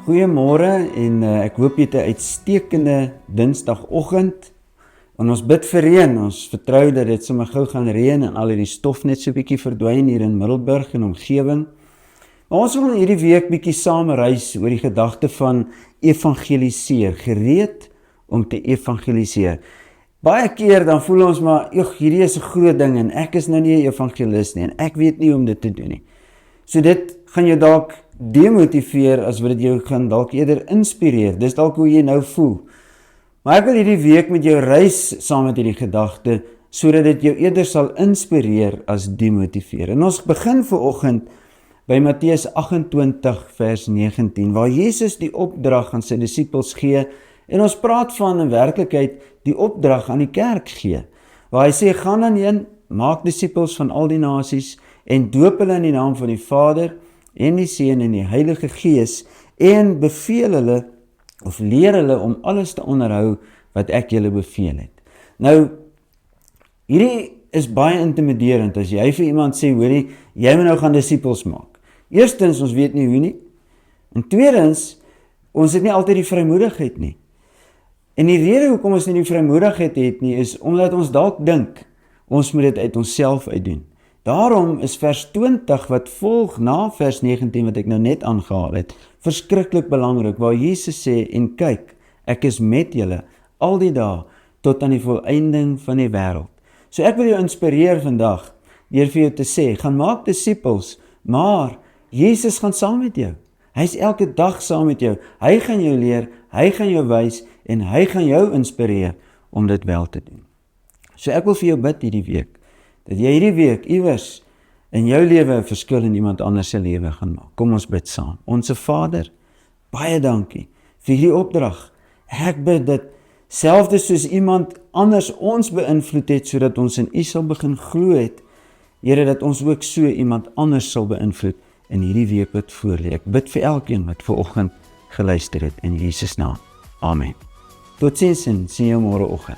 Goeiemôre en ek hoop jy het 'n uitstekende Dinsdagoggend. En ons bid vir reën. Ons vertrou dat dit sommer gou gaan reën en al hierdie stof net so bietjie verdwyn hier in Middelburg en omgewing. Maar ons wil hierdie week bietjie saam reis oor die gedagte van evangeliseer, gereed om te evangeliseer. Baie keer dan voel ons maar, hierdie is 'n groot ding en ek is nou nie 'n evangelis nie en ek weet nie hoe om dit te doen nie. So dit gaan jou dalk demotiveer as wat dit jou gaan dalk eerder inspireer. Dis dalk hoe jy nou voel. Maar ek wil hierdie week met jou reis saam met hierdie gedagte, sodat dit jou eerder sal inspireer as demotiveer. En ons begin vanoggend by Matteus 28 vers 19, waar Jesus die opdrag aan sy disippels gee, en ons praat van in werklikheid die opdrag aan die kerk gee, waar hy sê, gaan dan heen, maak disippels van al die nasies, en doop hulle in die naam van die Vader, en die Seun en die Heilige Gees, en beveel hulle, of leer hulle om alles te onderhou wat ek julle beveel het. Nou, hierdie is baie intimiderend as jy vir iemand sê, hoorie, jy moet nou gaan disippels maak. Eerstens, ons weet nie hoe nie. En tweedens, ons het nie altyd die vrymoedigheid nie. En die rede hoekom ons nie die vrymoedigheid het nie, is omdat ons dalk dink, ons moet dit uit onsself uitdoen. Daarom is vers 20 wat volg na vers 19 wat ek nou net aangehaal het, verskriklik belangrik, waar Jesus sê, en kyk, ek is met julle al die dae tot aan die volëinding van die wêreld. So ek wil jou inspireer vandag, deur vir jou te sê, gaan maak disippels, maar Jesus gaan saam met jou. Hy is elke dag saam met jou. Hy gaan jou leer, hy gaan jou wys, en hy gaan jou inspireer om dit wel te doen. So ek wil vir jou bid hierdie week, dat jy hierdie week iewers in jou lewe 'n verskil in iemand anders se lewe gaan maak. Kom ons bid saam. Onse Vader, baie dankie vir hierdie opdrag. Ek bid dat selfs soos iemand anders ons beïnvloed het, sodat ons in U sal begin glo het, Here, dat ons ook so iemand anders sal beïnvloed in hierdie week wat voorlê. Ek bid vir elkeen wat vanoggend geluister het in Jesus naam. Amen. Totsiens en sien jou môreoggend.